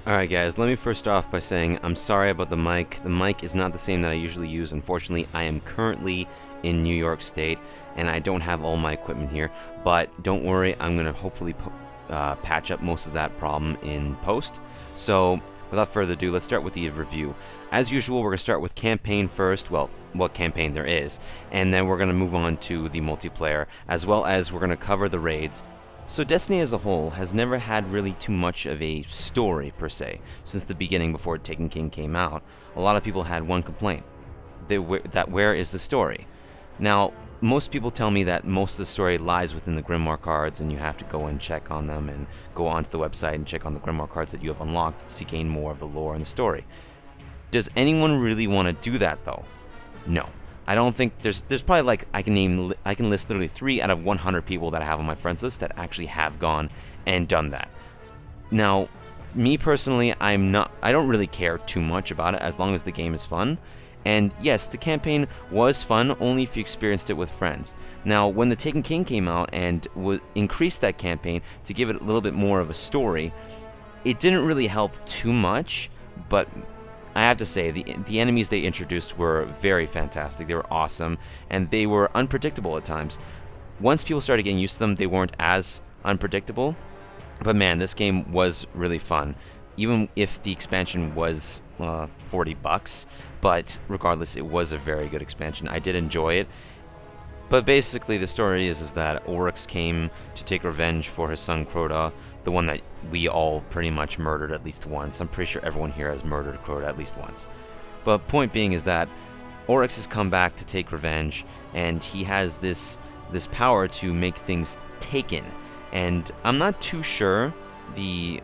Alright guys, let me first off by saying I'm sorry about the mic. The mic is not the same that I usually use. Unfortunately, I am currently in New York State and I don't have all my equipment here. But don't worry, I'm going to hopefully patch up most of that problem in post. So without further ado, let's start with the review. As usual, we're going to start with campaign first. Well, what campaign there is. And then we're going to move on to the multiplayer, as well as we're going to cover the raids. So Destiny as a whole has never had really too much of a story per se. Since the beginning, before Taken King came out, a lot of people had one complaint, that where is the story? Now, most people tell me that most of the story lies within the Grimoire cards and you have to go and check on them and go onto the website and check on the Grimoire cards that you have unlocked to gain more of the lore and the story. Does anyone really want to do that though? No. I don't think there's probably like I can list literally 3 out of 100 people that I have on my friends list that actually have gone and done that. Now, me personally, I don't really care too much about it as long as the game is fun. And yes, the campaign was fun only if you experienced it with friends. Now, when the Taken King came out and increased that campaign to give it a little bit more of a story, it didn't really help too much, but I have to say, the enemies they introduced were very fantastic. They were awesome, and they were unpredictable at times. Once people started getting used to them, they weren't as unpredictable. But man, this game was really fun, even if the expansion was $40. But regardless, it was a very good expansion. I did enjoy it. But basically, the story is that Oryx came to take revenge for his son Crota, the one that we all pretty much murdered at least once. I'm pretty sure everyone here has murdered Crota at least once. But point being is that Oryx has come back to take revenge, and he has this power to make things taken. And I'm not too sure the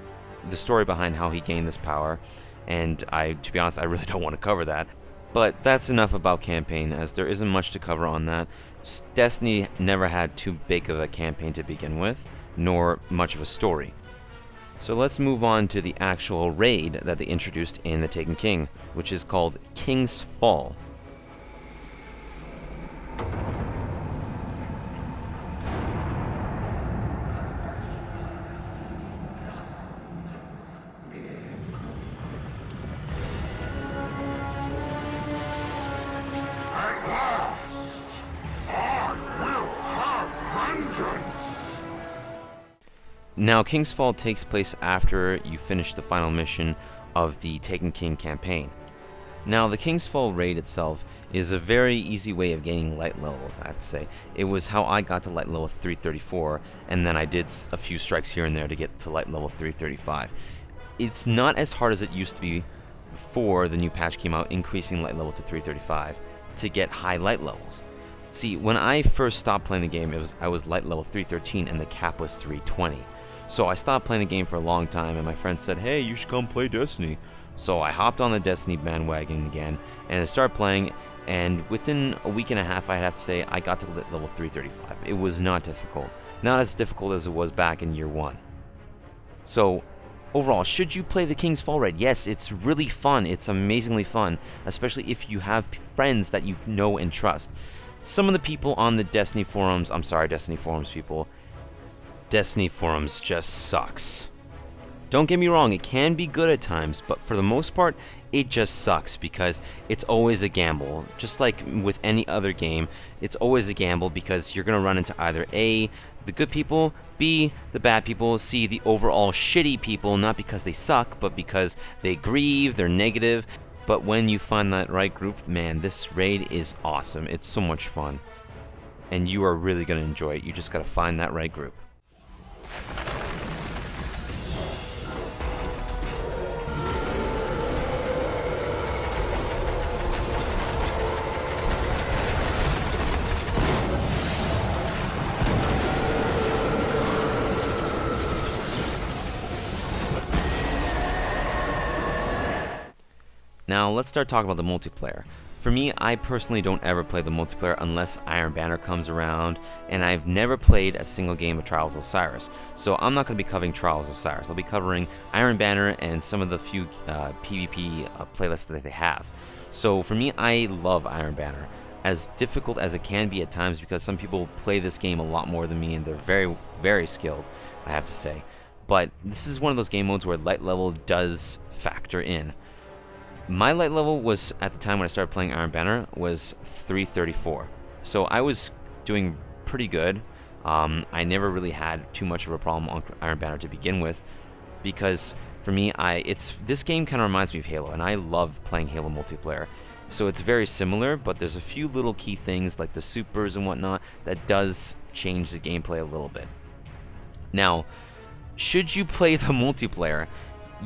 story behind how he gained this power, and to be honest, I really don't want to cover that. But that's enough about campaign, as there isn't much to cover on that. Destiny never had too big of a campaign to begin with, nor much of a story. So let's move on to the actual raid that they introduced in the Taken King, which is called King's Fall. Now, King's Fall takes place after you finish the final mission of the Taken King campaign. Now, the King's Fall raid itself is a very easy way of gaining light levels, I have to say. It was how I got to light level 334, and then I did a few strikes here and there to get to light level 335. It's not as hard as it used to be before the new patch came out, increasing light level to 335 to get high light levels. See, when I first stopped playing the game, I was light level 313 and the cap was 320. So I stopped playing the game for a long time, and my friend said, hey, you should come play Destiny. So I hopped on the Destiny bandwagon again, and I started playing, and within a week and a half, I have to say, I got to level 335. It was not difficult. Not as difficult as it was back in year 1. So, overall, should you play the King's Fall raid? Yes, it's really fun. It's amazingly fun, especially if you have friends that you know and trust. Some of the people on the Destiny forums, I'm sorry, Destiny forums people, Destiny forums just sucks. Don't get me wrong, it can be good at times, but for the most part, it just sucks because it's always a gamble. Just like with any other game, it's always a gamble because you're going to run into either A, the good people, B, the bad people, C, the overall shitty people, not because they suck, but because they grieve, they're negative. But when you find that right group, man, this raid is awesome. It's so much fun. And you are really going to enjoy it. You just got to find that right group. Now let's start talking about the multiplayer. For me, I personally don't ever play the multiplayer unless Iron Banner comes around, and I've never played a single game of Trials of Osiris. So I'm not going to be covering Trials of Osiris. I'll be covering Iron Banner and some of the few PvP playlists that they have. So for me, I love Iron Banner. As difficult as it can be at times because some people play this game a lot more than me and they're very, very skilled, I have to say. but this is one of those game modes where light level does factor in. My light level was, at the time when I started playing Iron Banner, was 334. So I was doing pretty good. I never really had too much of a problem on Iron Banner to begin with, because for me, this game kind of reminds me of Halo, and I love playing Halo multiplayer. So it's very similar, but there's a few little key things like the supers and whatnot that does change the gameplay a little bit. Now, should you play the multiplayer?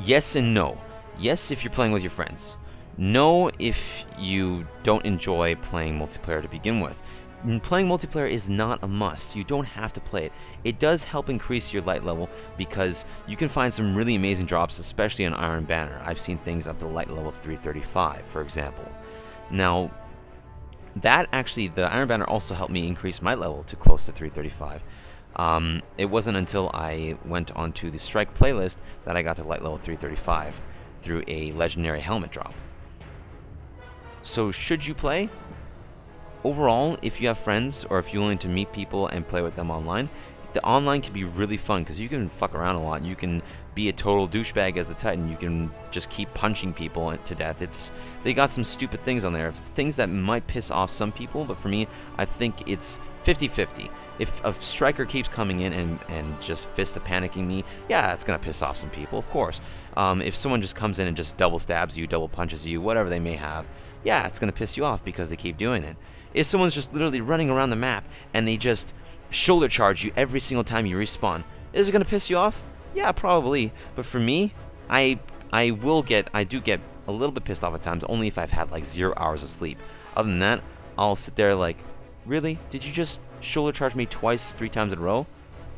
Yes and no. Yes, if you're playing with your friends. No, if you don't enjoy playing multiplayer to begin with. Playing multiplayer is not a must. You don't have to play it. It does help increase your light level because you can find some really amazing drops, especially on Iron Banner. I've seen things up to light level 335, for example. Now, the Iron Banner also helped me increase my level to close to 335. It wasn't until I went onto the Strike playlist that I got to light level 335 through a legendary helmet drop. So should you play? Overall, if you have friends or if you're willing to meet people and play with them online, the online can be really fun because you can fuck around a lot. You can be a total douchebag as the Titan. You can just keep punching people to death. They got some stupid things on there. It's things that might piss off some people, but for me, I think it's 50-50. If a striker keeps coming in and just fist panicking me, yeah, it's gonna piss off some people, of course. If someone just comes in and just double stabs you, double punches you, whatever they may have, yeah, it's gonna piss you off because they keep doing it. If someone's just literally running around the map and they just shoulder charge you every single time you respawn, is it gonna piss you off? Yeah, probably. But for me, I do get a little bit pissed off at times, only if I've had like 0 hours of sleep. Other than that, I'll sit there like, really? Did you just shoulder charge me twice, 3 times in a row?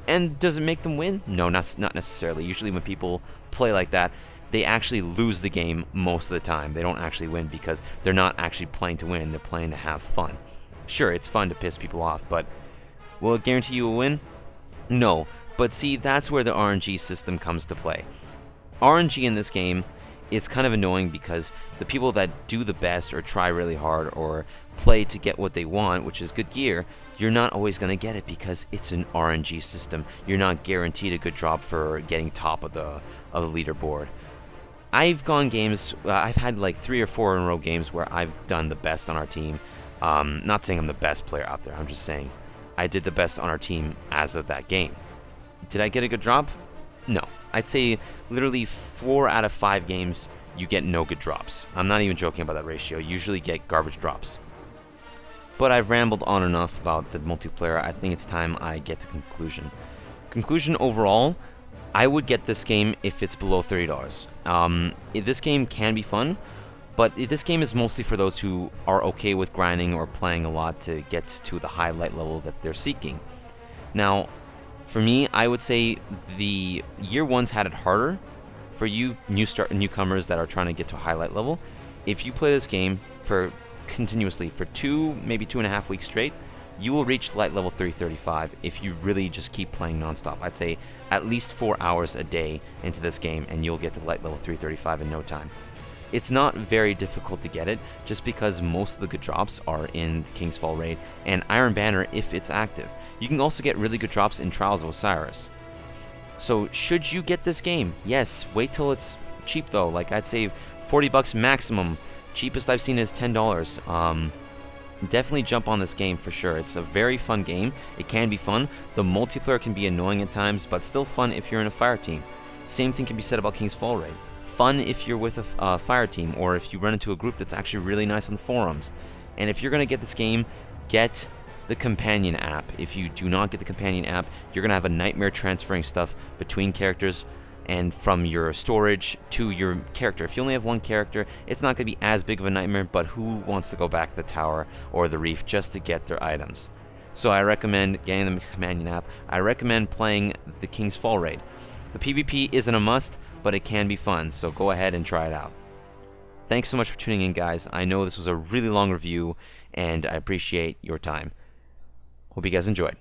And does it make them win? No, not necessarily. Usually when people play like that, they actually lose the game most of the time. They don't actually win because they're not actually playing to win. They're playing to have fun. Sure, it's fun to piss people off, but will it guarantee you a win? No. But see, that's where the RNG system comes to play. RNG in this game, it's kind of annoying because the people that do the best or try really hard or play to get what they want, which is good gear, you're not always going to get it because it's an RNG system. You're not guaranteed a good drop for getting top of the leaderboard. I've gone games, I've had like 3 or 4 in a row games where I've done the best on our team. Not saying I'm the best player out there, I'm just saying I did the best on our team as of that game. Did I get a good drop? No. I'd say literally 4 out of 5 games you get no good drops. I'm not even joking about that ratio. You usually get garbage drops. But I've rambled on enough about the multiplayer. I think it's time I get to conclusion. Conclusion overall, I would get this game if it's below $30. This game can be fun, but this game is mostly for those who are okay with grinding or playing a lot to get to the high light level that they're seeking. Now, for me, I would say the year ones had it harder. For you newcomers that are trying to get to a high light level, if you play this game for continuously for 2, maybe 2.5 weeks straight, you will reach light level 335 if you really just keep playing nonstop. I'd say at least 4 hours a day into this game and you'll get to light level 335 in no time. It's not very difficult to get it just because most of the good drops are in King's Fall raid and Iron Banner if it's active. You can also get really good drops in Trials of Osiris. So should you get this game? Yes, wait till it's cheap though. Like I'd say $40 maximum. Cheapest I've seen is $10. Definitely jump on this game for sure. It's a very fun game. It can be fun. The multiplayer can be annoying at times, but still fun if you're in a fire team. Same thing can be said about King's Fall raid. Fun if you're with a fire team, or if you run into a group that's actually really nice on the forums. And if you're going to get this game, get the companion app. If you do not get the companion app, you're going to have a nightmare transferring stuff between characters and from your storage to your character. If you only have one character, it's not going to be as big of a nightmare, but who wants to go back to the tower or the reef just to get their items? So I recommend getting the companion app. I recommend playing the King's Fall raid. The PvP isn't a must, but it can be fun, so go ahead and try it out. Thanks so much for tuning in, guys. I know this was a really long review, and I appreciate your time. Hope you guys enjoyed.